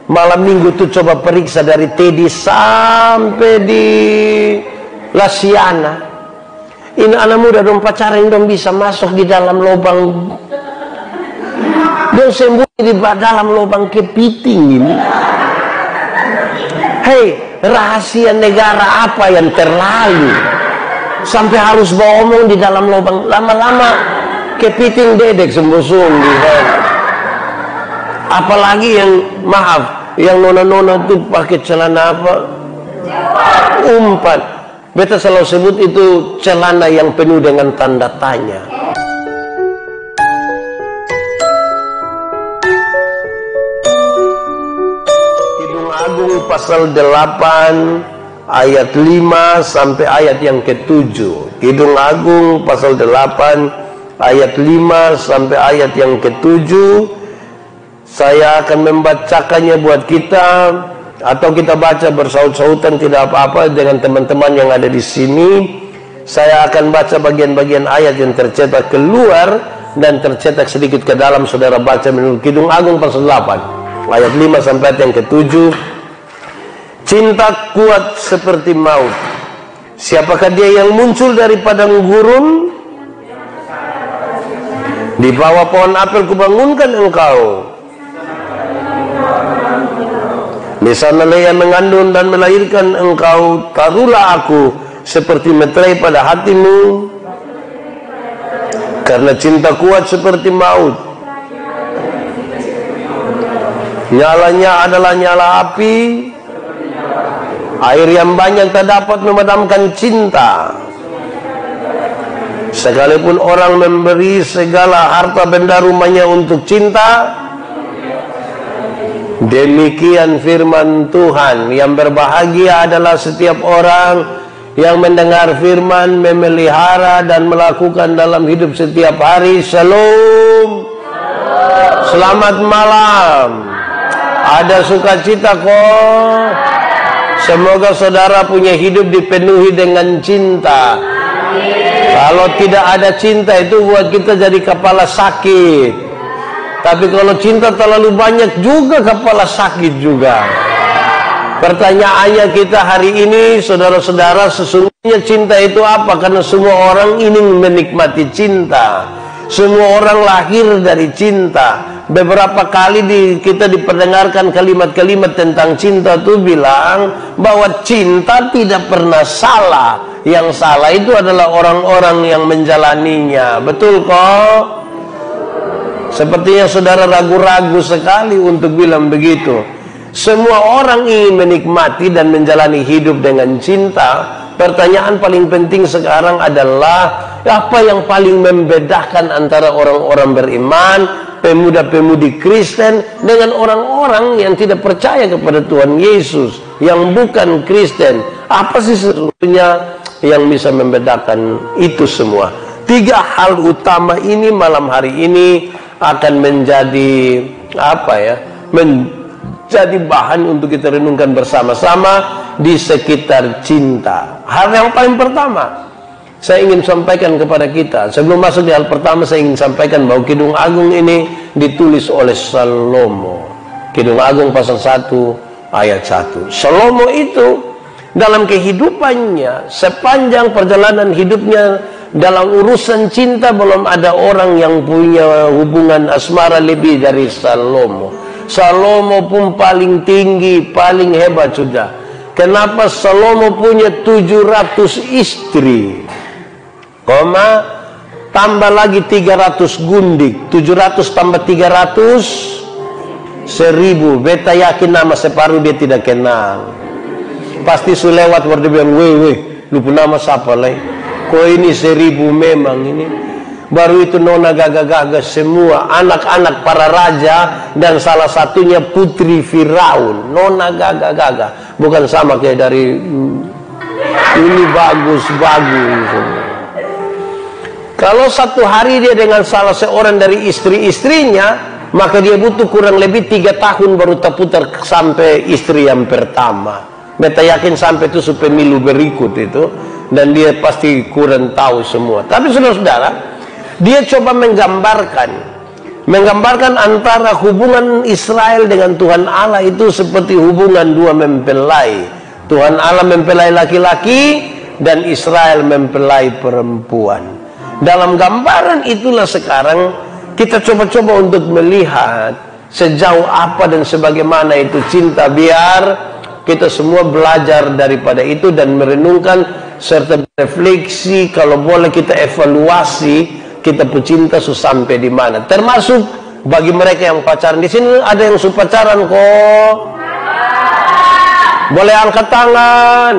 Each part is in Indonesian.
Malam minggu tuh coba periksa dari Teddy sampai di Lasiana. Ini anak muda dong pacaran dong bisa masuk di dalam lubang. Dong sembunyi di dalam lubang kepiting ini. Hei, rahasia negara apa yang terlalu sampai harus bawa omong di dalam lubang? Lama-lama kepiting dedek sembusung di sana. Apalagi yang maaf, yang nona-nona tuh pakai celana apa? Umpan. Beta selalu sebut itu celana yang penuh dengan tanda tanya. Kidung Agung pasal 8 ayat 5 sampai ayat yang ke-7. Kidung Agung pasal 8 ayat 5 sampai ayat yang ke-7. Saya akan membacakannya buat kita, atau kita baca bersaut-sautan, tidak apa-apa dengan teman-teman yang ada di sini. Saya akan baca bagian-bagian ayat yang tercetak keluar dan tercetak sedikit ke dalam. Saudara baca menurut Kidung Agung pasal 8 ayat 5 sampai ayat yang ke-7. Cinta kuat seperti maut. Siapakah dia yang muncul dari padang gurun? Di bawah pohon apel kubangunkan engkau. Di sana Lea mengandung dan melahirkan engkau. Taruhlah aku seperti meterai pada hatimu, karena cinta kuat seperti maut. Nyalanya adalah nyala api. Air yang banyak tak dapat memadamkan cinta. Sekalipun orang memberi segala harta benda rumahnya untuk cinta, demikian firman Tuhan. Yang berbahagia adalah setiap orang yang mendengar firman, memelihara dan melakukan dalam hidup setiap hari. Shalom. Selamat malam. Ada sukacita kok. Semoga saudara punya hidup dipenuhi dengan cinta. Kalau tidak ada cinta itu buat kita jadi kepala sakit. Tapi kalau cinta terlalu banyak juga kepala sakit juga. Pertanyaannya kita hari ini, saudara-saudara, sesungguhnya cinta itu apa? Karena semua orang ingin menikmati cinta. Semua orang lahir dari cinta. Beberapa kali kita diperdengarkan kalimat-kalimat tentang cinta itu bilang bahwa cinta tidak pernah salah. Yang salah itu adalah orang-orang yang menjalaninya. Betul kok? Sepertinya saudara ragu-ragu sekali untuk bilang begitu. Semua orang ingin menikmati dan menjalani hidup dengan cinta. Pertanyaan paling penting sekarang adalah apa yang paling membedakan antara orang-orang beriman, pemuda-pemudi Kristen, dengan orang-orang yang tidak percaya kepada Tuhan Yesus, yang bukan Kristen. Apa sih sesungguhnya yang bisa membedakan itu semua? 3 hal utama ini malam hari ini akan menjadi menjadi bahan untuk kita renungkan bersama-sama di sekitar cinta. Hal yang paling pertama saya ingin sampaikan kepada kita, sebelum masuk di hal pertama, saya ingin sampaikan bahwa Kidung Agung ini ditulis oleh Salomo. Kidung Agung pasal 1 ayat 1. Salomo itu dalam kehidupannya, sepanjang perjalanan hidupnya dalam urusan cinta, belum ada orang yang punya hubungan asmara lebih dari Salomo. Salomo pun paling tinggi, paling hebat sudah. Kenapa Salomo punya 700 istri? Tambah lagi 300 gundik. 700 tambah 300 1000. Beta yakin nama separuh dia tidak kenal. Pasti su lewat dia bilang, weh, lupa nama siapa lagi. Kok ini 1000 memang ini. Baru itu nona gagah-gagah semua, anak-anak para raja, dan salah satunya putri Firaun. Nona gagah-gagah, bukan sama kayak dari ini bagus-bagus. Kalau satu hari dia dengan salah seorang dari istri-istrinya, maka dia butuh kurang lebih 3 tahun baru terputar sampai istri yang pertama. Beta yakin sampai itu pemilu berikut itu, dan dia pasti kurang tahu semua. Tapi saudara-saudara, dia coba menggambarkan menggambarkan antara hubungan Israel dengan Tuhan Allah itu seperti hubungan dua mempelai. Tuhan Allah mempelai laki-laki dan Israel mempelai perempuan. Dalam gambaran itulah sekarang kita coba-coba untuk melihat sejauh apa dan sebagaimana itu cinta. Biar kita semua belajar daripada itu dan merenungkan serta refleksi, kalau boleh kita evaluasi kita pecinta sampai di mana. Termasuk bagi mereka yang pacaran. Di sini ada yang sudah pacaran kok. Boleh angkat tangan.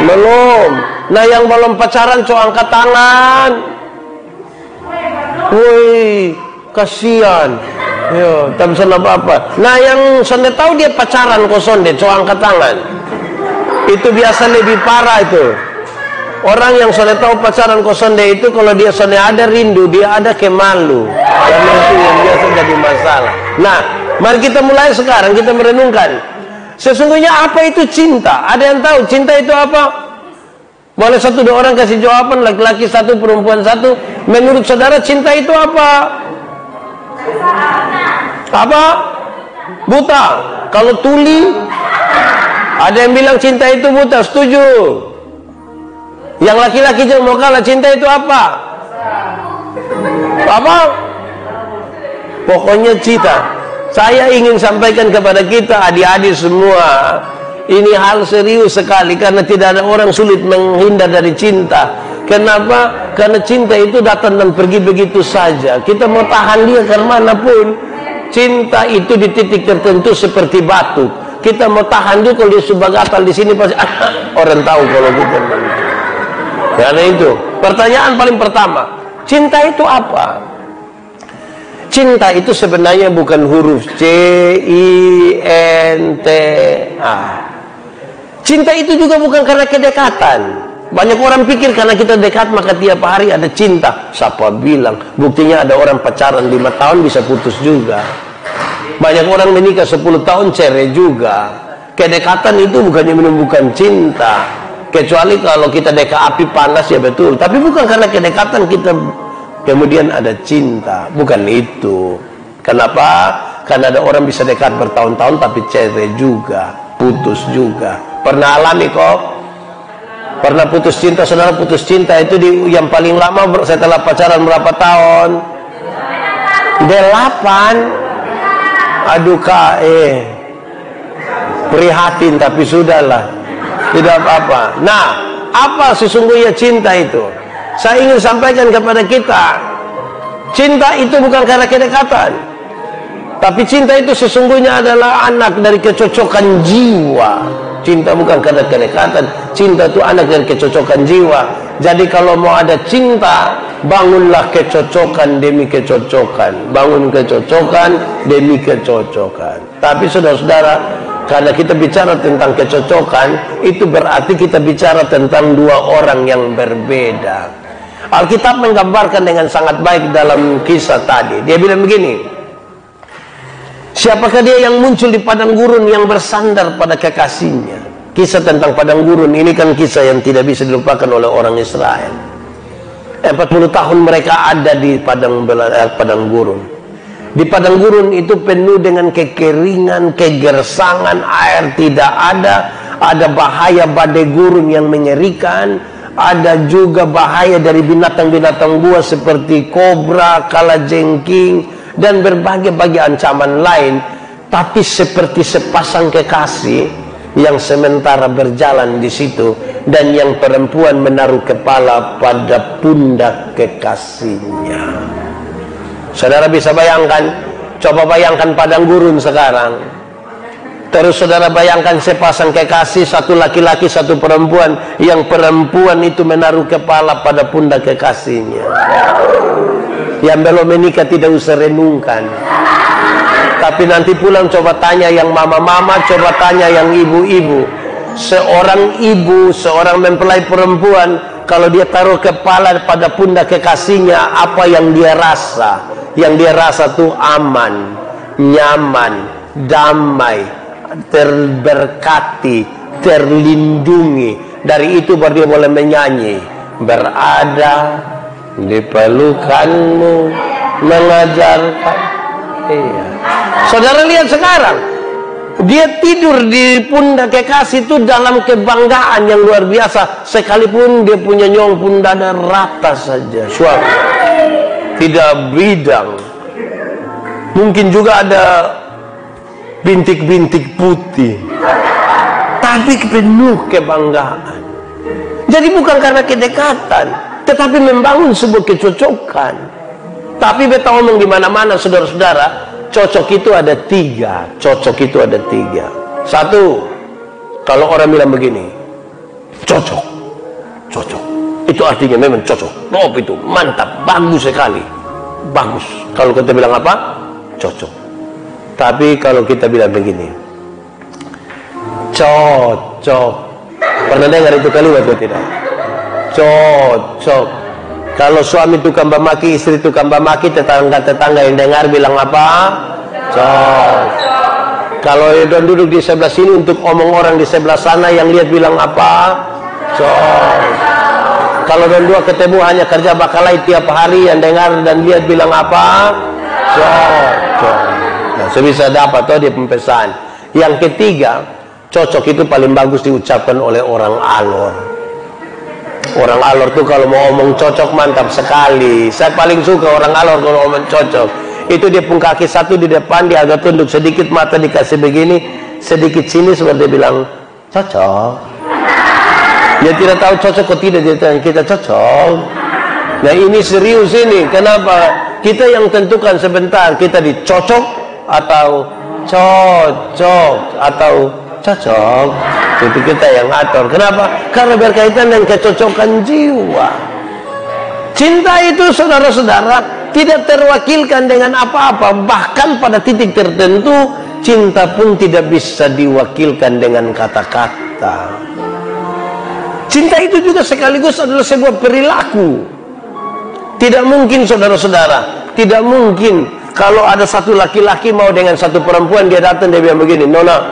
Belum. Nah, yang belum pacaran coba angkat tangan. Woi, kasihan. Yo, tak bisa apa-apa. Nah, yang sonde tahu dia pacaran kok sonde, coba angkat tangan. Itu biasa lebih parah itu. Orang yang sonde tahu pacaran kok sonde itu, kalau dia sonde ada rindu, dia ada kemalu. Karena itu yang biasa jadi masalah. Nah, mari kita mulai sekarang, kita merenungkan. Sesungguhnya apa itu cinta? Ada yang tahu cinta itu apa? Boleh satu dua orang kasih jawaban, laki-laki satu, perempuan satu. Menurut saudara cinta itu apa? Apa? Buta. Kalau tuli, ada yang bilang cinta itu buta. Setuju? Yang laki-laki jangan mau kalah. Cinta itu apa? Apa? Pokoknya cinta. Saya ingin sampaikan kepada kita adik-adik semua, ini hal serius sekali, karena tidak ada orang sulit menghindar dari cinta. Kenapa? Karena cinta itu datang dan pergi begitu saja. Kita mau tahan dia kemanapun. Cinta itu di titik tertentu seperti batu. Kita mau tahan dia, kalau dia sudah gatal di sini pasti orang tahu kalau kita. Karena itu pertanyaan paling pertama, cinta itu apa? Cinta itu sebenarnya bukan huruf C-I-N-T-A. Cinta itu juga bukan karena kedekatan. Banyak orang pikir karena kita dekat maka tiap hari ada cinta. Siapa bilang? Buktinya ada orang pacaran 5 tahun bisa putus juga. Banyak orang menikah 10 tahun cerai juga. Kedekatan itu bukannya menumbuhkan cinta. Kecuali kalau kita dekat api panas, ya betul. Tapi bukan karena kedekatan kita kemudian ada cinta. Bukan itu. Kenapa? Karena ada orang bisa dekat bertahun-tahun tapi cerai juga, putus juga. Pernah alami kok? Pernah putus cinta? Saudara putus cinta itu yang paling lama setelah pacaran berapa tahun? 8. Aduh kak, prihatin, tapi sudahlah. Tidak apa-apa. Nah, apa sesungguhnya cinta itu? Saya ingin sampaikan kepada kita, cinta itu bukan karena kedekatan, tapi cinta itu sesungguhnya adalah anak dari kecocokan jiwa. Cinta bukan karena kedekatan, cinta itu anak dari kecocokan jiwa. Jadi kalau mau ada cinta, bangunlah kecocokan demi kecocokan, bangun kecocokan demi kecocokan. Tapi saudara-saudara, karena kita bicara tentang kecocokan, itu berarti kita bicara tentang dua orang yang berbeda. Alkitab menggambarkan dengan sangat baik dalam kisah tadi. Dia bilang begini, siapakah dia yang muncul di padang gurun yang bersandar pada kekasihnya? Kisah tentang padang gurun ini kan kisah yang tidak bisa dilupakan oleh orang Israel. 40 tahun mereka ada di padang gurun. Di padang gurun itu penuh dengan kekeringan, kegersangan, air tidak ada bahaya badai gurun yang mengerikan, ada juga bahaya dari binatang-binatang buas seperti kobra, kalajengking, dan berbagai-bagai ancaman lain. Tapi seperti sepasang kekasih yang sementara berjalan di situ, dan yang perempuan menaruh kepala pada pundak kekasihnya. Saudara bisa bayangkan? Coba bayangkan padang gurun sekarang. Terus saudara bayangkan sepasang kekasih, satu laki-laki, satu perempuan, yang perempuan itu menaruh kepala pada pundak kekasihnya. Yang belum menikah tidak usah renungkan. Tapi nanti pulang coba tanya yang mama-mama, coba tanya yang ibu-ibu. Seorang ibu, seorang mempelai perempuan, kalau dia taruh kepala pada pundak kekasihnya, apa yang dia rasa? Yang dia rasa tuh aman, nyaman, damai, terberkati, terlindungi. Dari itu baru dia boleh menyanyi, berada di pelukanmu mengajarkan. Iya. Saudara lihat sekarang, dia tidur di pundak kekasih itu dalam kebanggaan yang luar biasa. Sekalipun dia punya nyong pun dada rata saja, suara tidak bidang. Mungkin juga ada bintik-bintik putih, tapi penuh kebanggaan. Jadi bukan karena kedekatan, tetapi membangun sebuah kecocokan. Tapi beta ngomong di mana-mana, saudara-saudara, cocok itu ada tiga. Cocok itu ada tiga. Satu, kalau orang bilang begini, cocok, cocok, itu artinya memang cocok. Oh, itu mantap, bagus sekali, bagus. Kalau kita bilang apa? Cocok. Tapi kalau kita bilang begini, cocok. Pernah dengar itu kalimat atau tidak? Cocok. Kalau suami tukang bamaki, istri tukang bamaki, tetangga-tetangga yang dengar bilang apa? Cocok. Kalau don duduk di sebelah sini untuk omong orang di sebelah sana, yang lihat bilang apa? Cocok. Kalau don dua ketemu hanya kerja bakalai tiap hari, yang dengar dan lihat bilang apa? Cocok. Nah, sebisa dapat tuh dia pempesan. Yang ketiga, cocok itu paling bagus diucapkan oleh orang alor. Orang alor tuh kalau mau omong cocok mantap sekali. Saya paling suka orang alor kalau omong cocok. Itu dia pun kaki satu di depan, dia agak tunduk sedikit, mata dikasih begini, sedikit sini seperti bilang cocok. Dia tidak tahu cocok kok tidak, dia tanya kita cocok. Nah ini serius ini. Kenapa? Kita yang tentukan sebentar, kita dicocok atau cocok atau cocok, itu kita yang atur. Kenapa? Karena berkaitan dengan kecocokan jiwa. Cinta itu, saudara-saudara, tidak terwakilkan dengan apa-apa. Bahkan pada titik tertentu, cinta pun tidak bisa diwakilkan dengan kata-kata. Cinta itu juga sekaligus adalah sebuah perilaku. Tidak mungkin, saudara-saudara, tidak mungkin kalau ada satu laki-laki mau dengan satu perempuan, dia datang, dia bilang begini, Nona,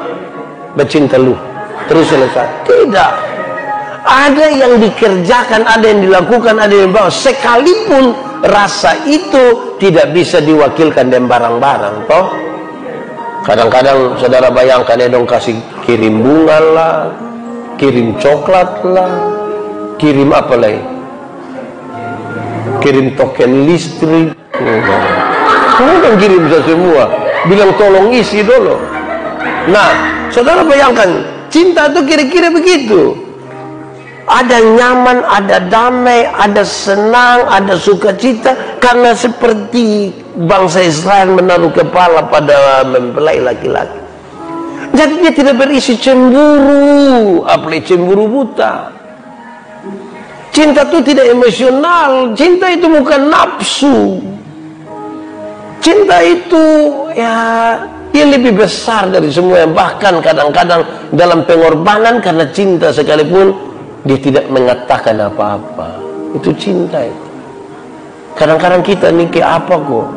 bercinta lu, terus selesai. Tidak. Ada yang dikerjakan, ada yang dilakukan, ada yang dibawa. Sekalipun rasa itu tidak bisa diwakilkan dengan barang-barang, toh. Kadang-kadang saudara bayangkan, dong kasih kirim bunga lah, kirim coklat lah, kirim apa lagi? Kirim token listrik. Kan kirim semua. Bilang tolong isi dulu. Nah, saudara bayangkan, cinta itu kira-kira begitu. Ada nyaman, ada damai, ada senang, ada sukacita. Karena seperti bangsa Israel menaruh kepala pada mempelai laki-laki. Jadi dia tidak berisi cemburu, apalagi cemburu buta. Cinta itu tidak emosional. Cinta itu bukan nafsu. Cinta itu dia lebih besar dari semua. Bahkan kadang-kadang dalam pengorbanan karena cinta sekalipun dia tidak mengatakan apa-apa. Itu cinta itu. Kadang-kadang kita nih kayak apa kok,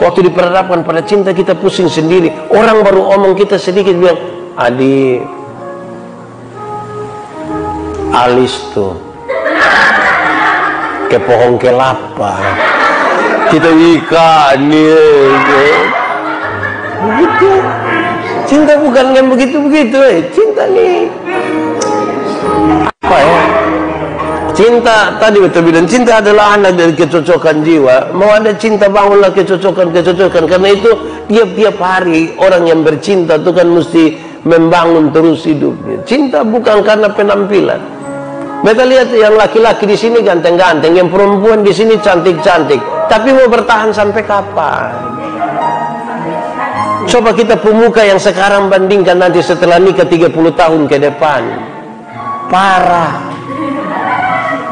waktu diperhadapkan pada cinta kita pusing sendiri. Orang baru omong kita sedikit bilang, Adi alis tuh ke pohon kelapa, kita ikan nih. Begitu. Cinta bukan yang begitu-begitu. Cinta nih apa ya? Cinta tadi betul bilang, cinta adalah anak dari kecocokan jiwa. Mau ada cinta, bangunlah kecocokan. Karena itu tiap hari orang yang bercinta itu kan mesti membangun terus hidupnya. Cinta bukan karena penampilan. Kita lihat yang laki-laki di sini ganteng-ganteng, yang perempuan di sini cantik-cantik. Tapi mau bertahan sampai kapan? Coba kita pemuka yang sekarang bandingkan nanti setelah nikah 30 tahun ke depan. Parah.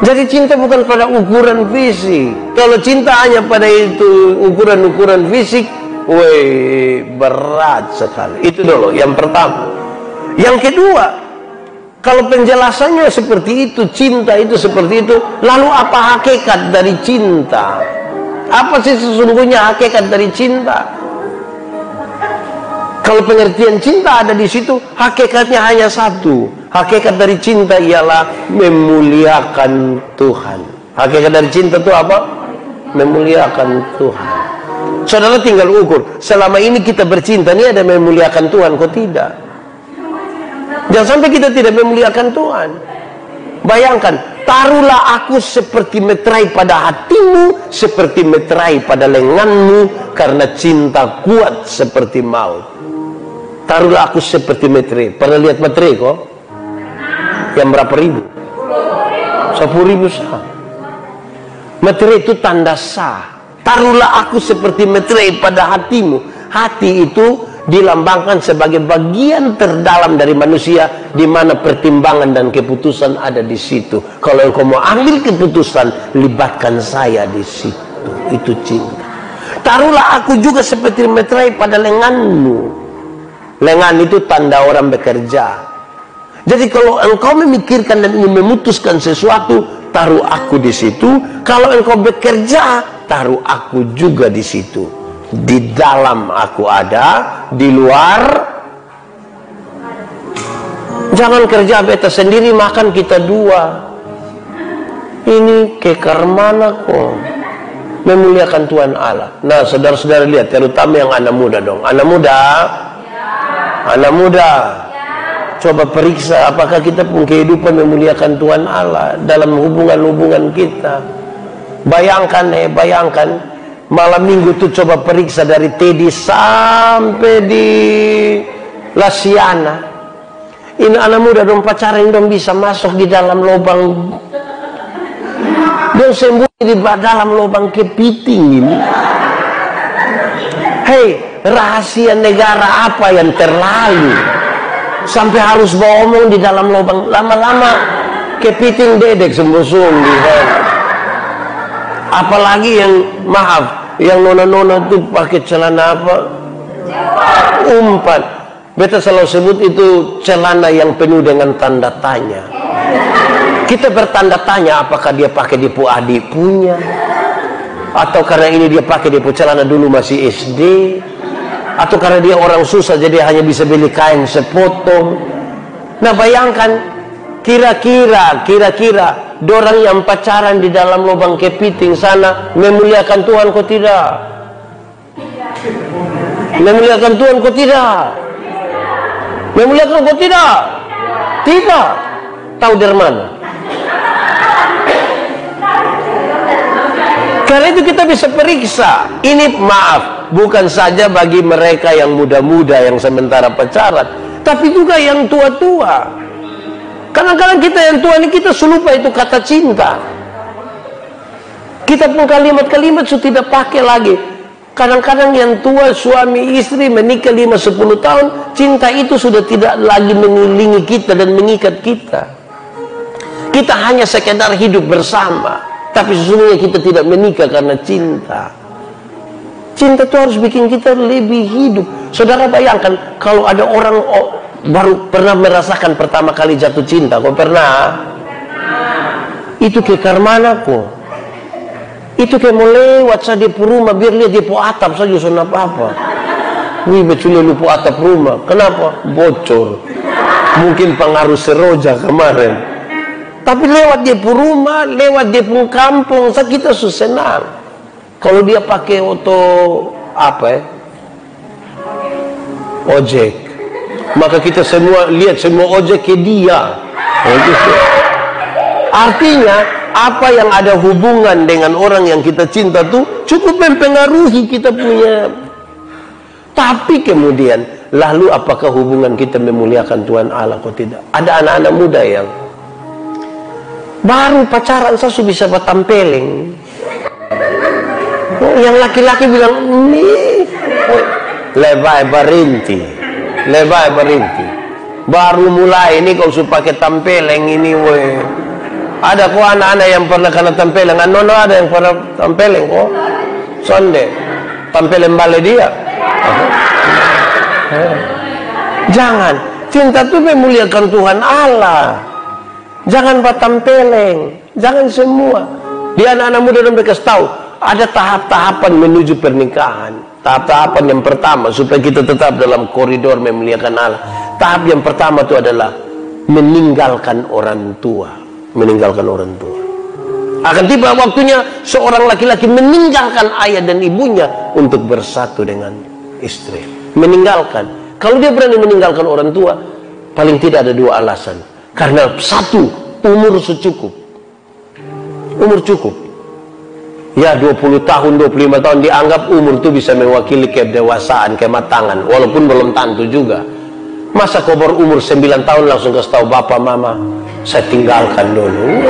Jadi cinta bukan pada ukuran fisik. Kalau cinta hanya pada itu ukuran-ukuran fisik, berat sekali. Itu dulu yang pertama. Yang kedua, kalau penjelasannya seperti itu, cinta itu seperti itu, lalu apa hakikat dari cinta? Apa sih sesungguhnya hakikat dari cinta? Kalau pengertian cinta ada di situ, hakikatnya hanya satu. Hakikat dari cinta ialah memuliakan Tuhan. Hakikat dari cinta itu apa? memuliakan Tuhan. Saudara tinggal ukur, selama ini kita bercinta ini ada memuliakan Tuhan kok tidak? Jangan sampai kita tidak memuliakan Tuhan. Bayangkan, taruhlah aku seperti meterai pada hatimu, seperti meterai pada lenganmu, karena cinta kuat seperti maut. Taruhlah aku seperti meterai. Pernah lihat meterai kok? Yang berapa ribu? 10.000 sah. Meterai itu tanda sah. Taruhlah aku seperti meterai pada hatimu. Hati itu dilambangkan sebagai bagian terdalam dari manusia, di mana pertimbangan dan keputusan ada di situ. Kalau engkau mau ambil keputusan, libatkan saya di situ. Itu cinta. Taruhlah aku juga seperti meterai pada lenganmu. Lengan itu tanda orang bekerja. Jadi kalau engkau memikirkan dan ingin memutuskan sesuatu, taruh aku di situ. Kalau engkau bekerja, taruh aku juga di situ. Di dalam aku ada, di luar. Jangan kerja beta sendiri, makan kita dua. Ini kekar mana kok? Memuliakan Tuhan Allah. Nah, saudara-saudara lihat, terutama yang anak muda dong. Anak muda, anak muda, coba periksa apakah kita pun kehidupan memuliakan Tuhan Allah dalam hubungan-hubungan kita. Bayangkan, bayangkan. Malam minggu tuh coba periksa dari Teddy sampai di Lasiana. Ini anak muda dong pacaran dong bisa masuk di dalam lubang. Dong sembunyi di dalam lubang kepiting ini. Hei, rahasia negara apa yang terlalu sampai harus ngomong di dalam lubang? Lama-lama kepiting dedek sembusung di sana. Apalagi yang, maaf, yang nona-nona tuh pakai celana apa? Umpan. Beta selalu sebut itu celana yang penuh dengan tanda tanya. Kita bertanda tanya apakah dia pakai di adik punya, atau karena ini dia pakai di celana dulu masih SD, atau karena dia orang susah jadi hanya bisa beli kain sepotong. Nah bayangkan, kira-kira dorang yang pacaran di dalam lubang kepiting sana memuliakan Tuhan kok tidak? Memuliakan Tuhan kok tidak? Memuliakan kok tidak? Tidak. Tahu dari mana? Karena itu kita bisa periksa. Ini maaf, bukan saja bagi mereka yang muda-muda yang sementara pacaran, tapi juga yang tua-tua. Kadang-kadang kita yang tua ini kita lupa itu kata cinta. Kita pun kalimat-kalimat sudah tidak pakai lagi. Kadang-kadang yang tua suami istri menikah 5-10 tahun, cinta itu sudah tidak lagi mengelilingi kita dan mengikat kita. Kita hanya sekedar hidup bersama, tapi sesungguhnya kita tidak menikah karena cinta. Cinta itu harus bikin kita lebih hidup. Saudara bayangkan kalau ada orang baru pernah merasakan pertama kali jatuh cinta. Kau pernah? Itu kekar mana kok? Itu kayak mau lewat saja di rumah, biar lihat dia po atap saja, so apa-apa. Wih, betul lupa atap rumah. Kenapa? Bocor. Mungkin pengaruh seroja kemarin. Tapi lewat dia po rumah, lewat dia po kampung, kita senang. Kalau dia pakai auto apa ya? Ojek. Maka kita semua lihat semua ojek ke dia. Artinya apa yang ada hubungan dengan orang yang kita cinta tuh cukup mempengaruhi kita punya. Tapi kemudian lalu apakah hubungan kita memuliakan Tuhan Allah atau tidak? Ada anak-anak muda yang baru pacaran saya bisa bertampeleng. Yang laki-laki bilang ini lebay berinti. Lebay berinti. Baru mulai ini kau sudah pakai tampeleng ini weh. Ada kok anak-anak yang pernah kena tampeleng. Nono ada yang pernah tampeleng kok. Sonde tampeleng balik dia. Jangan. Cinta itu memuliakan Tuhan Allah. Jangan buat tampeleng. Jangan semua. Dia anak-anak muda dan mereka tahu ada tahap-tahapan menuju pernikahan. Tahap-tahapan yang pertama supaya kita tetap dalam koridor memuliakan Allah. Tahap yang pertama itu adalah meninggalkan orang tua. Meninggalkan orang tua. Akan tiba waktunya seorang laki-laki meninggalkan ayah dan ibunya untuk bersatu dengan istri. Meninggalkan. Kalau dia berani meninggalkan orang tua, paling tidak ada dua alasan. Karena satu, umur secukup. Umur cukup. Ya 20 tahun, 25 tahun dianggap umur itu bisa mewakili kedewasaan, kematangan. Walaupun belum tentu juga. Masa kau berumur 9 tahun langsung kasih tahu bapak mama, saya tinggalkan dulu.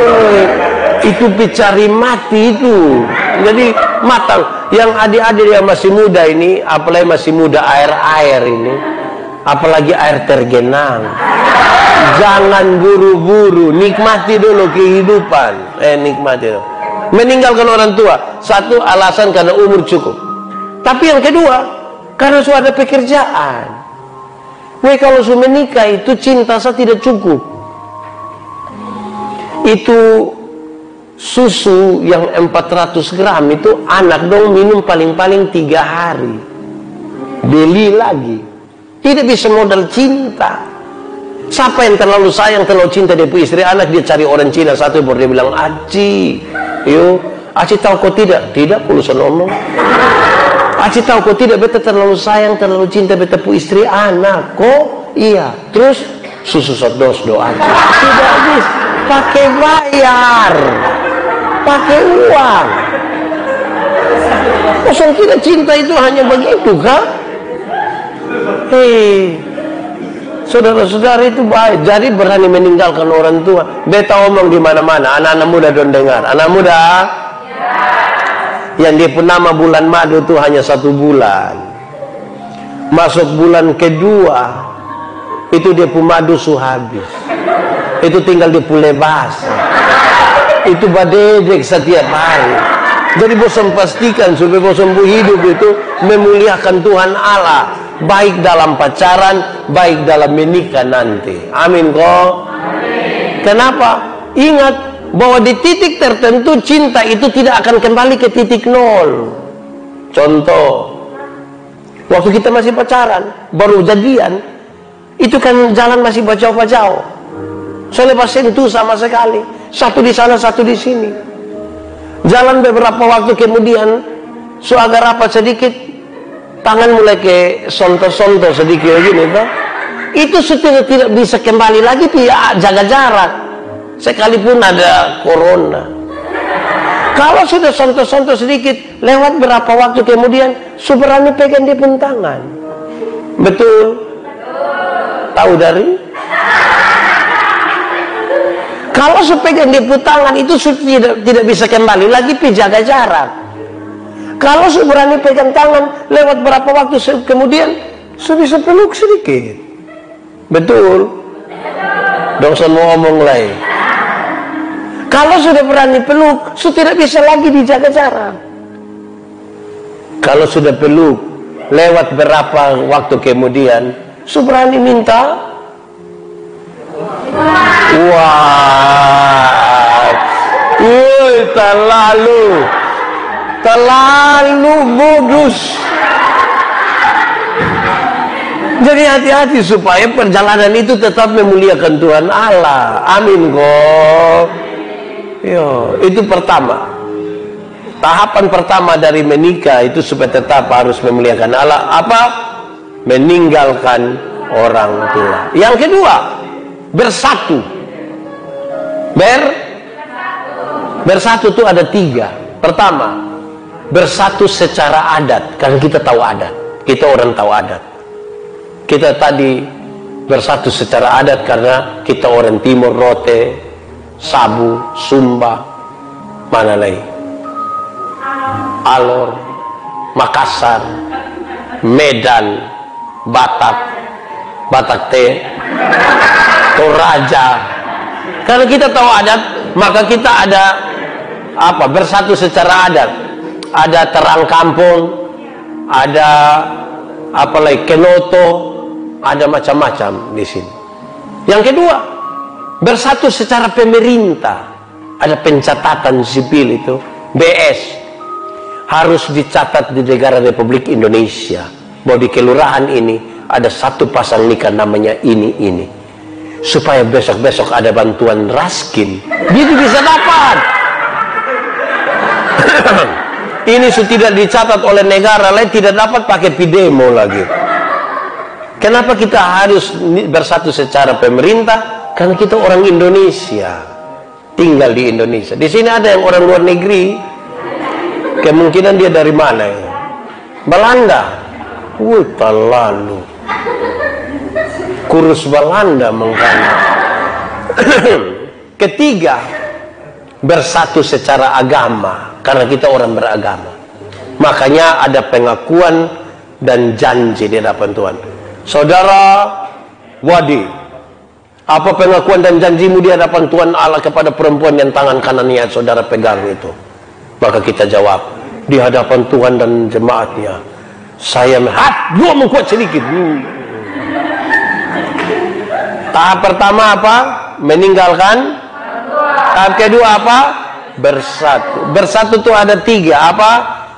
Itu dicari mati itu. Jadi matang. Yang adik-adik yang masih muda ini, apalagi masih muda air-air ini, apalagi air tergenang, jangan buru-buru, nikmati dulu kehidupan. Nikmati dulu. Meninggalkan orang tua, satu alasan karena umur cukup. Tapi yang kedua, karena sudah ada pekerjaan. Kalau sudah menikah itu cinta saya tidak cukup. Itu susu yang 400 gram itu anak dong minum paling-paling 3 hari. Beli lagi. Tidak bisa modal cinta. Siapa yang terlalu sayang, terlalu cinta dia punya istri anak, dia cari orang Cina satu baru dia bilang, Aci, yuk, Aci tahu kau tidak? Tidak, perlu ngomong. Aci tahu kau tidak? Beta terlalu sayang, terlalu cinta beta punya istri anak. Kok? Iya. Terus susu sodos doa. Tidak habis. Pakai bayar, pakai uang. Kosong kita cinta itu hanya begitu kah? Saudara-saudara itu baik. Jadi berani meninggalkan orang tua. Beta omong di mana-mana. Anak-anak muda don't dengar. Anak muda, yang dia pun nama bulan madu itu hanya 1 bulan. Masuk bulan kedua, itu dia pun madu habis. Itu tinggal di pule basah. Itu badedek setiap hari. Jadi bosan pastikan supaya bosan hidup itu memuliakan Tuhan Allah. Baik dalam pacaran, baik dalam menikah nanti. Amin kok. Kenapa? Ingat bahwa di titik tertentu cinta itu tidak akan kembali ke titik nol. Contoh, waktu kita masih pacaran, baru jadian, itu kan jalan masih bacau-bacau. Saya lepas sentuh sama sekali. Satu di sana, satu di sini. Jalan beberapa waktu kemudian, so agak rapat sedikit, tangan mulai ke sonto-sonto sedikit gini, toh. Itu sudah tidak bisa kembali lagi, ya jaga jarak. Sekalipun ada corona. Kalau sudah sonto-sonto sedikit, lewat berapa waktu kemudian, berani pegang dia pun tangan. Betul? Tahu dari? Kalau sepegang dia pun tangan itu sudah tidak bisa kembali lagi, jaga jarak. Kalau berani pegang tangan, lewat berapa waktu kemudian, bisa peluk sedikit. Betul? Dong semua omong lain. Kalau sudah berani peluk, tidak bisa lagi dijaga jarak. Kalau sudah peluk, lewat berapa waktu kemudian, berani minta. Wah, terlalu modus. Jadi hati-hati supaya perjalanan itu tetap memuliakan Tuhan Allah. Amin kok. Yo, itu pertama. Tahapan pertama dari menikah itu supaya tetap harus memuliakan Allah. Apa? Meninggalkan orang tua. Yang kedua, bersatu. Bersatu itu ada 3. Pertama, bersatu secara adat. Karena kita tahu adat. Kita orang tahu adat. Kita tadi bersatu secara adat karena kita orang Timur, Rote, Sabu, Sumba, mana lagi? Alor, Makassar, Medan, Batak T, Toraja. Karena kita tahu adat, maka kita ada apa? Bersatu secara adat. Ada terang kampung, ada apa lagi? Kenoto, ada macam-macam di sini. Yang kedua, bersatu secara pemerintah. Ada pencatatan sipil itu, BS. Harus dicatat di negara Republik Indonesia bahwa di kelurahan ini ada satu pasang nikah namanya ini. Supaya besok-besok ada bantuan raskin, dia bisa dapat. Ini sudah tidak dicatat oleh negara lain, tidak dapat pakai pidemo lagi. Kenapa kita harus bersatu secara pemerintah? Karena kita orang Indonesia, tinggal di Indonesia. Di sini ada yang orang luar negeri, kemungkinan dia dari mana ya? Belanda. Terlalu kurus Belanda mengkana. Ketiga, bersatu secara agama, karena kita orang beragama. Makanya ada pengakuan dan janji di hadapan Tuhan. Saudara Wadi, apa pengakuan dan janjimu di hadapan Tuhan Allah kepada perempuan yang tangan kanannya saudara pegang itu? Maka kita jawab, di hadapan Tuhan dan jemaatnya, saya gua mau kuat sedikit. Tahap pertama apa? Meninggalkan. Tahap kedua apa? Bersatu. Bersatu itu ada tiga. Apa?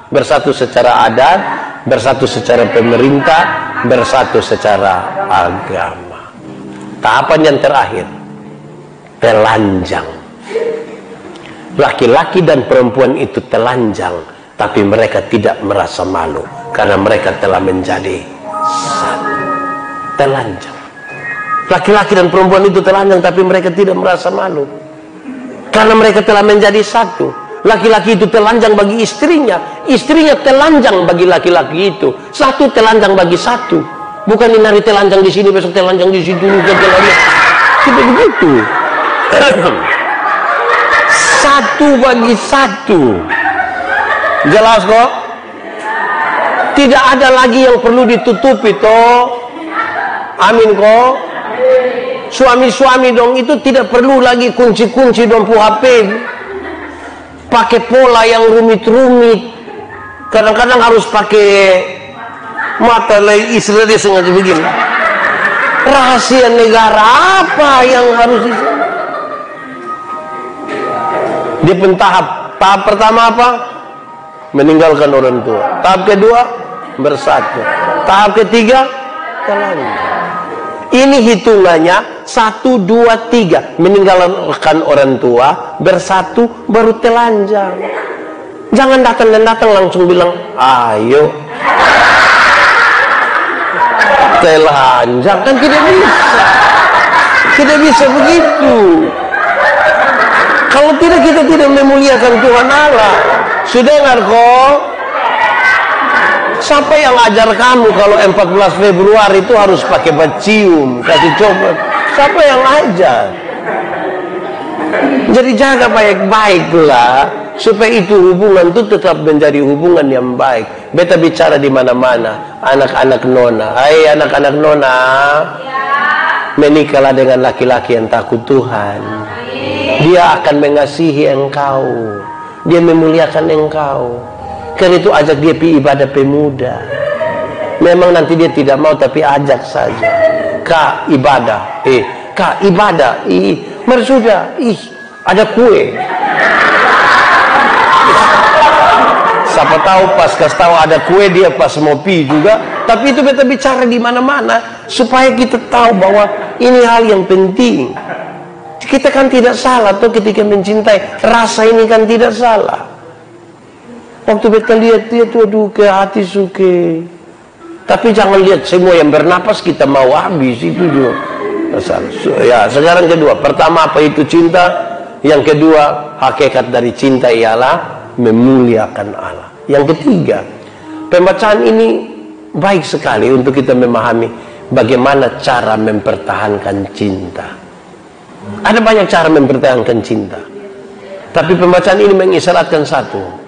Bersatu secara adat, bersatu secara pemerintah, bersatu secara agama. Tahapan yang terakhir, telanjang. Laki-laki dan perempuan itu telanjang, tapi mereka tidak merasa malu karena mereka telah menjadi satu. Telanjang. Laki-laki dan perempuan itu telanjang, tapi mereka tidak merasa malu karena mereka telah menjadi satu. Laki-laki itu telanjang bagi istrinya, istrinya telanjang bagi laki-laki itu. Satu telanjang bagi satu. Bukan ini hari telanjang di sini, besok telanjang di situ, telanjang. Tidak begitu. Satu bagi satu. Jelas kok? Tidak ada lagi yang perlu ditutupi toh. Amin kok? Suami-suami dong itu tidak perlu lagi kunci-kunci dong HP. Pakai pola yang rumit-rumit. Kadang-kadang harus pakai mata lagi, Israel dia sengaja begini. Rahasia negara apa yang harus dia tahap pertama apa? Meninggalkan orang tua. Tahap kedua bersatu. Tahap ketiga telanjang. Ini hitungannya 1, 2, 3. Meninggalkan orang tua, bersatu, baru telanjang. Jangan datang dan datang langsung bilang, ayo telanjang. Kan tidak bisa. Tidak bisa begitu. Kalau tidak, kita tidak memuliakan Tuhan Allah. Sudah dengar kok? Siapa yang ajar kamu kalau 14 Februari itu harus pakai bacium, kasih coba? Siapa yang ajar? Jadi jaga baik-baiklah supaya itu hubungan itu tetap menjadi hubungan yang baik. Beta bicara di mana-mana, anak-anak nona. Hai anak-anak nona, menikahlah dengan laki-laki yang takut Tuhan. Dia akan mengasihi engkau, dia memuliakan engkau. Karena itu ajak dia pergi ibadah pemuda. Memang nanti dia tidak mau, tapi ajak saja. Kak ibadah, kak ibadah, mari sudah, ada kue. Siapa tahu pas kasih tahu ada kue dia pas mau pergi juga. Tapi itu beta bicara di mana-mana supaya kita tahu bahwa ini hal yang penting. Kita kan tidak salah tuh ketika mencintai. Rasa ini kan tidak salah. Waktu beta lihat dia tuh, aduh ke hati suke. Tapi jangan lihat semua yang bernapas kita mau habis, itu juga. Ya, sekarang kedua. Pertama apa itu cinta? Yang kedua, hakikat dari cinta ialah memuliakan Allah. Yang ketiga, pembacaan ini baik sekali untuk kita memahami bagaimana cara mempertahankan cinta. Ada banyak cara mempertahankan cinta. Tapi pembacaan ini mengisyaratkan satu.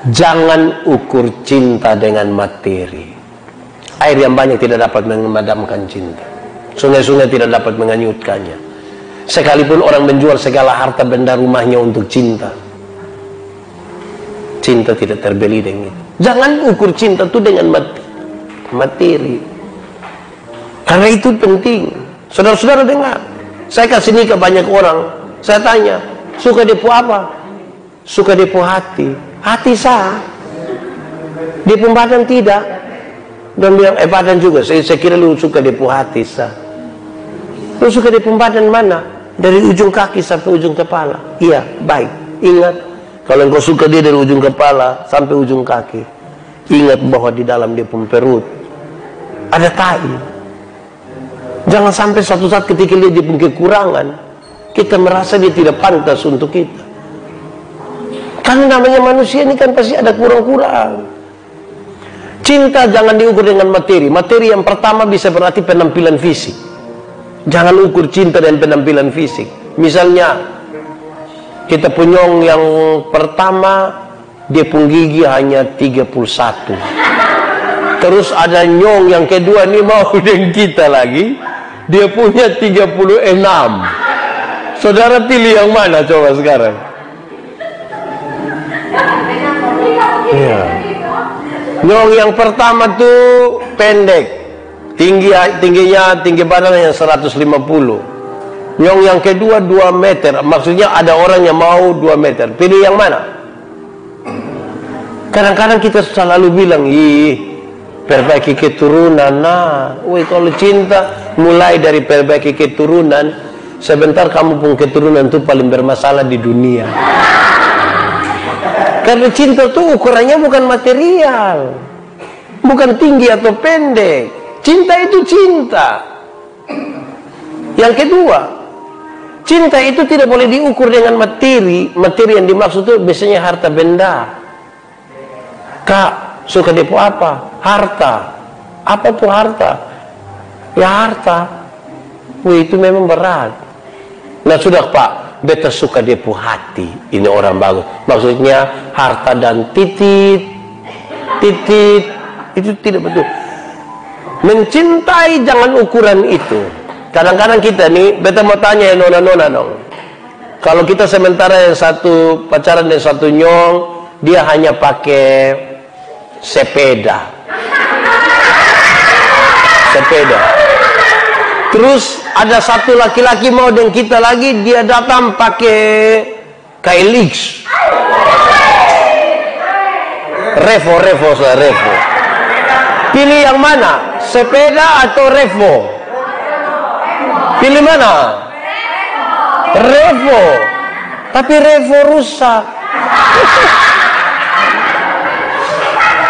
Jangan ukur cinta dengan materi. Air yang banyak tidak dapat memadamkan cinta. Sungai-sungai tidak dapat menganyutkannya. Sekalipun orang menjual segala harta benda rumahnya untuk cinta, cinta tidak terbeli dengan itu. Jangan ukur cinta itu dengan materi. Karena itu penting. Saudara-saudara dengar. Saya kasih nikah banyak orang. Saya tanya, suka depo apa? Suka depo hati. Hati sah, di badan tidak. Dan bilang, badan juga. Saya kira lu suka depo hati sah. Lu suka depo badan mana? Dari ujung kaki sampai ujung kepala. Iya, baik. Ingat, Kalau engkau suka dia dari ujung kepala sampai ujung kaki, ingat bahwa di dalam dia pun perut ada tai. Jangan sampai suatu saat ketika dia punya kekurangan, kita merasa dia tidak pantas untuk kita. Karena namanya manusia ini kan pasti ada kurang-kurang. Cinta jangan diukur dengan materi. Materi yang pertama bisa berarti penampilan fisik. Jangan ukur cinta dengan penampilan fisik. Misalnya kita punyong yang pertama, dia pun gigi hanya 31. Terus ada nyong yang kedua, ini mau dengan kita lagi, dia punya 36. Saudara pilih yang mana coba sekarang? Ya. Nyong yang pertama tuh pendek, tinggi badannya 150. Nyong yang kedua 2 meter. Maksudnya ada orang yang mau 2 meter. Pilih yang mana? Kadang-kadang kita selalu bilang, perbaiki keturunan. Nah, kalau cinta mulai dari perbaiki keturunan, sebentar kamu pun keturunan itu paling bermasalah di dunia. Karena cinta itu ukurannya bukan material, bukan tinggi atau pendek. Cinta itu cinta. Yang kedua, cinta itu tidak boleh diukur dengan materi. Materi yang dimaksud itu biasanya harta benda. Kak, suka depo apa? Harta. Apa tuh harta? Ya harta. Wih, itu memang berat. Nah sudah Pak, beta suka depo hati. Ini orang bagus. Maksudnya harta dan titit. Titit. Itu tidak betul. Mencintai jangan ukuran itu. Kadang-kadang kita nih, beta mau tanya ya nona-nona dong. Kalau kita sementara yang satu pacaran dengan satu nyong, dia hanya pakai sepeda. Terus ada satu laki-laki mau dengan kita lagi, dia datang pakai KLX. Revo. Pilih yang mana? Sepeda atau Revo? Pilih mana? Revo. Tapi Revo rusak.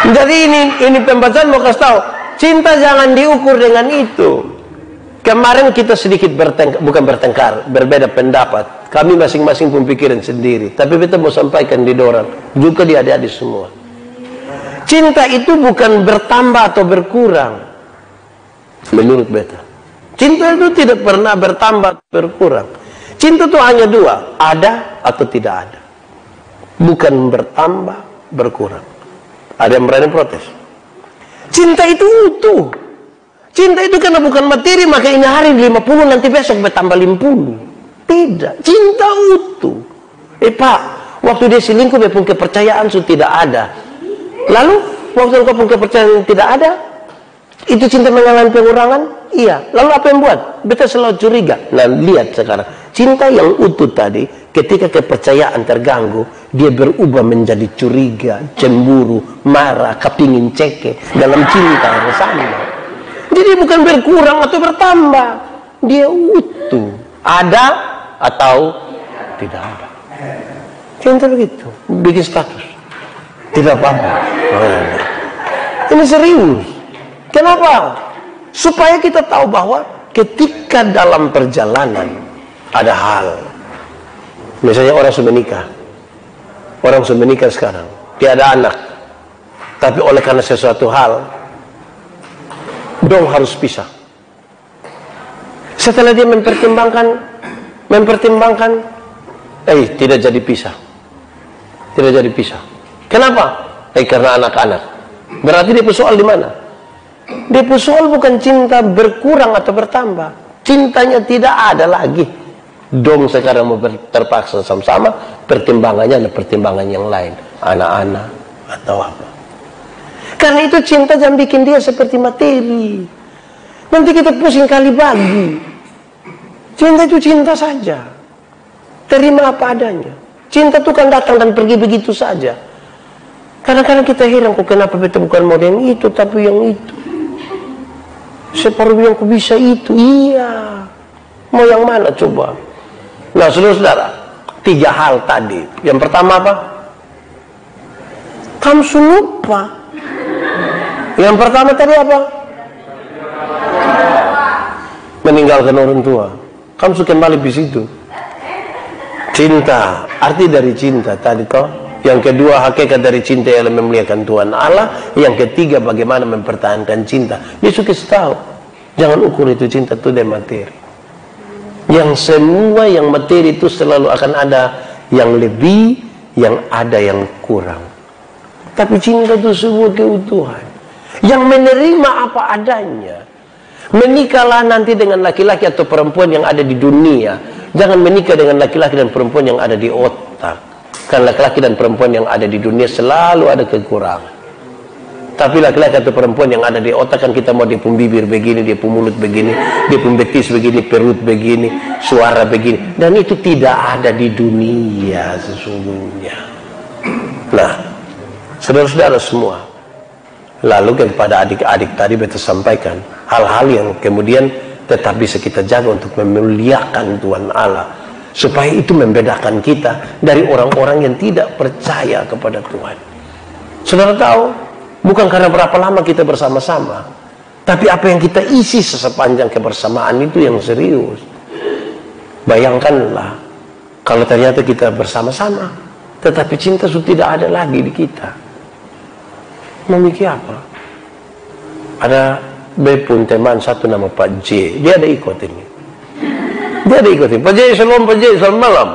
Jadi ini pembacaan mau kasih tahu, cinta jangan diukur dengan itu. Kemarin kita sedikit berbeda pendapat. Kami masing-masing pun pikiran sendiri. Tapi kita mau sampaikan di dorang, juga di adik-adik semua. Cinta itu bukan bertambah atau berkurang. Menurut beta, cinta itu tidak pernah bertambah, berkurang. Cinta itu hanya dua, ada atau tidak ada. Bukan bertambah, berkurang. Ada yang berani protes. Cinta itu utuh. Cinta itu karena bukan materi, maka ini hari 50, nanti besok bertambah 50. Tidak, cinta utuh. Pak, waktu dia selingkuh, dia pun kepercayaan sudah tidak ada. Lalu, waktu dia pun kepercayaan tidak ada, itu cinta mengalami pengurangan? Iya. Lalu apa yang buat? Beta selalu curiga. Nah, lihat sekarang. Cinta yang utuh tadi, ketika kepercayaan terganggu, dia berubah menjadi curiga, cemburu, marah, kepingin ceke. Dalam cinta yang sama. Jadi bukan berkurang atau bertambah. Dia utuh. Ada atau tidak ada. Cinta begitu. Bikin status. Tidak apa-apa. Ini serius. Kenapa? Supaya kita tahu bahwa ketika dalam perjalanan ada hal. Misalnya orang sudah menikah. Orang sudah menikah sekarang. Dia ada anak. Tapi oleh karena sesuatu hal, dong harus pisah. Setelah dia mempertimbangkan, tidak jadi pisah. Tidak jadi pisah. Kenapa? Karena anak-anak. Berarti dia soal di mana? Dia soal bukan cinta berkurang atau bertambah. Cintanya tidak ada lagi. Dong sekarang mau terpaksa sama-sama, pertimbangannya ada pertimbangan yang lain. Anak-anak atau apa. Karena itu cinta jangan bikin dia seperti materi. Nanti kita pusing kali bagi. Cinta itu cinta saja. Terima apa adanya. Cinta itu kan datang dan pergi begitu saja. Kadang-kadang kita heran, kok kenapa beta bukan mau yang itu, tapi yang itu. Separuh yang ku bisa itu, iya. Mau yang mana coba? Nah, saudara-saudara, 3 hal tadi. Yang pertama apa? Kamu lupa. Yang pertama tadi apa? Meninggalkan orang tua. Kamu kembali di situ. Cinta, arti dari cinta tadi toh. Yang kedua, hakikat dari cinta ialah memuliakan Tuhan Allah. Yang ketiga, bagaimana mempertahankan cinta. Yesus kasih tahu, jangan ukur itu cinta itu dari materi. Yang semua yang materi itu selalu akan ada yang lebih, yang ada yang kurang. Tapi cinta itu sebuah keutuhan yang menerima apa adanya. Menikahlah nanti dengan laki-laki atau perempuan yang ada di dunia. Jangan menikah dengan laki-laki dan perempuan yang ada di otak. Karena laki-laki dan perempuan yang ada di dunia selalu ada kekurangan. Tapi laki-laki atau perempuan yang ada di otak, kan kita mau dia pun bibir begini, dia pun mulut begini, dia pun betis begini, perut begini, suara begini. Dan itu tidak ada di dunia sesungguhnya. Nah, saudara-saudara semua, lalu kepada adik-adik tadi beta sampaikan hal-hal yang kemudian tetap bisa kita jaga untuk memuliakan Tuhan Allah, supaya itu membedakan kita dari orang-orang yang tidak percaya kepada Tuhan. Saudara tahu, bukan karena berapa lama kita bersama-sama, tapi apa yang kita isi sepanjang kebersamaan itu yang serius. Bayangkanlah kalau ternyata kita bersama-sama tetapi cinta sudah tidak ada lagi di kita. Memikir apa? Ada pun teman satu nama Pak J. Dia ada ikut ini. Dia ada ikut ini. Pak J, shalom Pak J, selamat malam.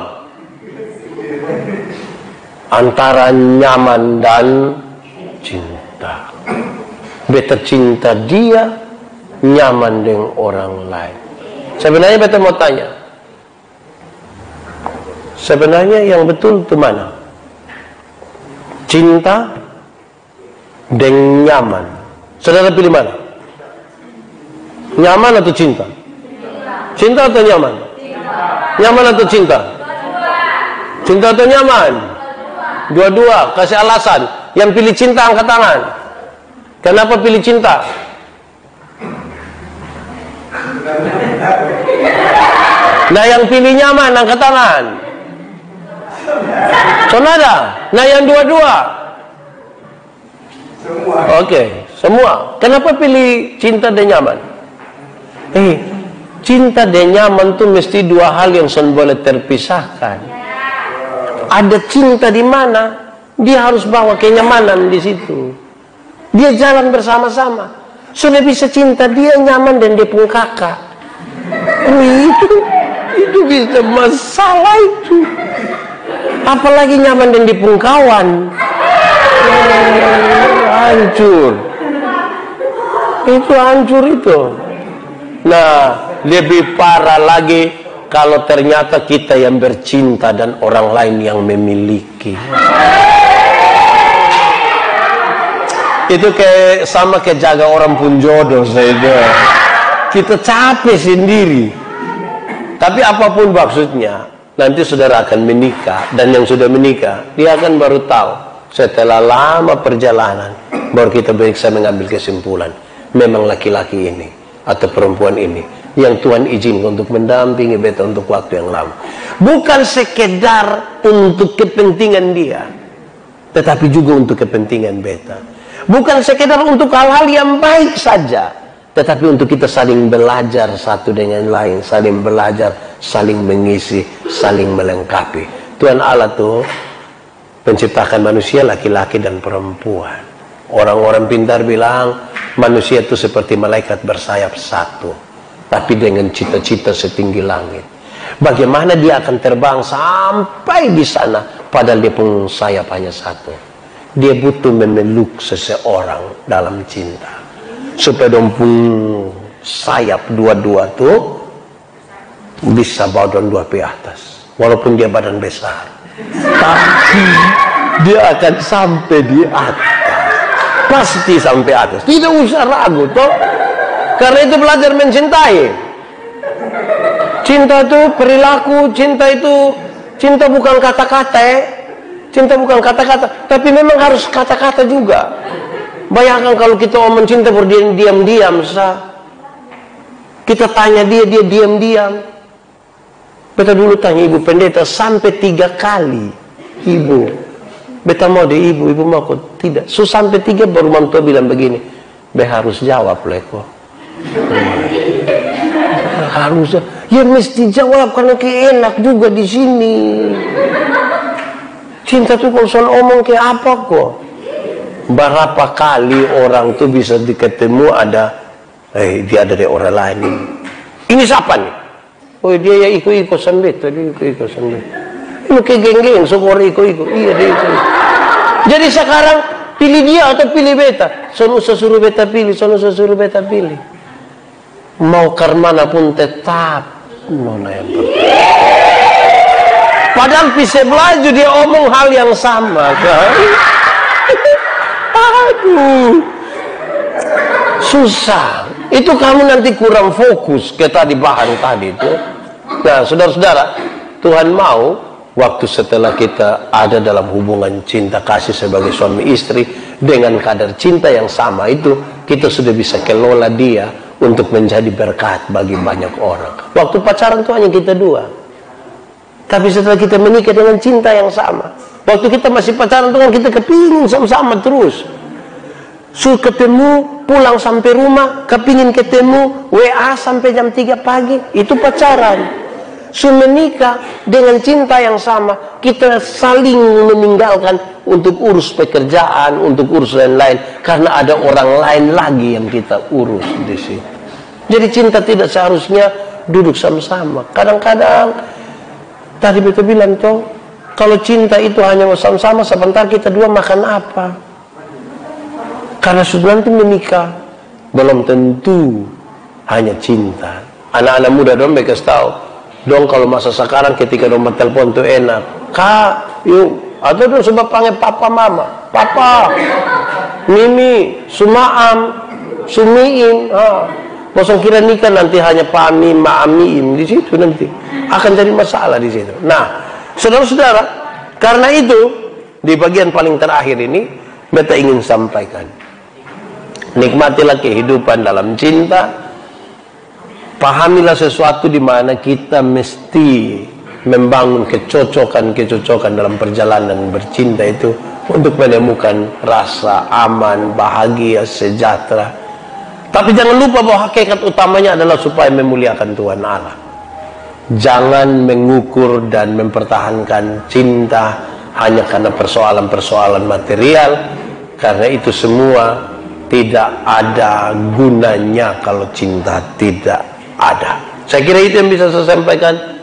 Antara nyaman dan cinta. Beta cinta dia, nyaman dengan orang lain. Sebenarnya beta mau tanya, sebenarnya yang betul itu mana? Cinta dan nyaman. Saudara pilih mana? Nyaman atau cinta? Cinta atau nyaman? Nyaman atau cinta? Cinta atau nyaman? Dua-dua. Kasih alasan. Yang pilih cinta angkat tangan. Kenapa pilih cinta? Nah, yang pilih nyaman angkat tangan. Saudara, nah yang dua-dua. Oke, semua. Kenapa pilih cinta dan nyaman? Cinta dan nyaman itu mesti dua hal yang boleh terpisahkan. Ada cinta di mana dia harus bawa kenyamanan di situ. Dia jalan bersama-sama. Sudah bisa cinta, dia nyaman dan dia pun kakak. Itu bisa masalah itu. Apalagi nyaman dan dia pun kawan. Hancur. Itu hancur itu. Nah, lebih parah lagi kalau ternyata kita yang bercinta dan orang lain yang memiliki. Itu kayak sama kayak jaga orang pun jodoh saja. Kita capek sendiri. Tapi apapun maksudnya, nanti saudara akan menikah, dan yang sudah menikah dia akan baru tahu setelah lama perjalanan baru kita bisa mengambil kesimpulan. Memang laki-laki ini atau perempuan ini yang Tuhan izinkan untuk mendampingi beta untuk waktu yang lama. Bukan sekedar untuk kepentingan dia, tetapi juga untuk kepentingan beta. Bukan sekedar untuk hal-hal yang baik saja, tetapi untuk kita saling belajar satu dengan lain, saling belajar, saling mengisi, saling melengkapi. Tuhan Allah tuh menciptakan manusia laki-laki dan perempuan. Orang-orang pintar bilang manusia itu seperti malaikat bersayap satu, tapi dengan cita-cita setinggi langit. Bagaimana dia akan terbang sampai di sana padahal dia pun sayap hanya satu? Dia butuh memeluk seseorang dalam cinta supaya dong pun sayap dua-dua tuh bisa bawa dong dua ke atas, walaupun dia badan besar, tapi dia akan sampai di atas. Pasti sampai atas, tidak usah ragu toh. Karena itu belajar mencintai. Cinta itu perilaku, cinta bukan kata-kata. Cinta bukan kata-kata, tapi memang harus kata-kata juga. Bayangkan kalau kita mau mencinta berdiam-diam, kita tanya dia diam-diam. Beta dulu tanya ibu pendeta sampai 3 kali, ibu beta mau di ibu mau kok tidak. So sampai 3 baru mantua bilang begini, be harus jawab leko. Harus ya mesti jawab karena enak juga di sini. Cinta tuh kalau soal omong kayak apa kok? Berapa kali orang tuh bisa diketemu ada dia dari orang lain. Ini siapa nih? Oh dia ya ikut sambil tadi ikut sambil. Lu kayak geng-geng syukur ikut. Iya dia ikut. Jadi sekarang pilih dia atau pilih beta? Sono suruh beta pilih, Mau karmana pun tetap nona yang padahal bisa belajar dia omong hal yang sama kan? Aduh, susah. Itu kamu nanti kurang fokus ke tadi bahan tadi itu. Nah, saudara-saudara, Tuhan mau waktu setelah kita ada dalam hubungan cinta kasih sebagai suami istri dengan kadar cinta yang sama itu, kita sudah bisa kelola dia untuk menjadi berkat bagi banyak orang. Waktu pacaran itu hanya kita 2. Tapi setelah kita menikah dengan cinta yang sama, waktu kita masih pacaran itu kan kita kepingin sama-sama terus. Ketemu, pulang sampai rumah, kepingin ketemu, WA sampai jam 3 pagi, itu pacaran. Menikah dengan cinta yang sama, kita saling meninggalkan untuk urus pekerjaan, untuk urus lain-lain, karena ada orang lain lagi yang kita urus di sini. Jadi cinta tidak seharusnya duduk sama-sama. Kadang-kadang tadi betul bilang toh, kalau cinta itu hanya sama-sama, sebentar kita 2 makan apa? Karena sudah nanti menikah, belum tentu hanya cinta. Anak-anak muda dong mereka tahu. Dong kalau masa sekarang ketika dong telepon tuh enak, Kak, yuk, atau dong sebab panggil papa mama, papa, Mimi, Sumaam, Sumiim, kosong kira nikah nanti hanya pami, maamiim di situ nanti akan jadi masalah di situ. Nah, saudara-saudara, karena itu di bagian paling terakhir ini beta ingin sampaikan, nikmatilah kehidupan dalam cinta. Pahamilah sesuatu di mana kita mesti membangun kecocokan dalam perjalanan bercinta itu untuk menemukan rasa aman, bahagia, sejahtera. Tapi jangan lupa bahwa hakikat utamanya adalah supaya memuliakan Tuhan Allah. Jangan mengukur dan mempertahankan cinta hanya karena persoalan-persoalan material, karena itu semua tidak ada gunanya kalau cinta tidak ada. Saya kira itu yang bisa saya sampaikan.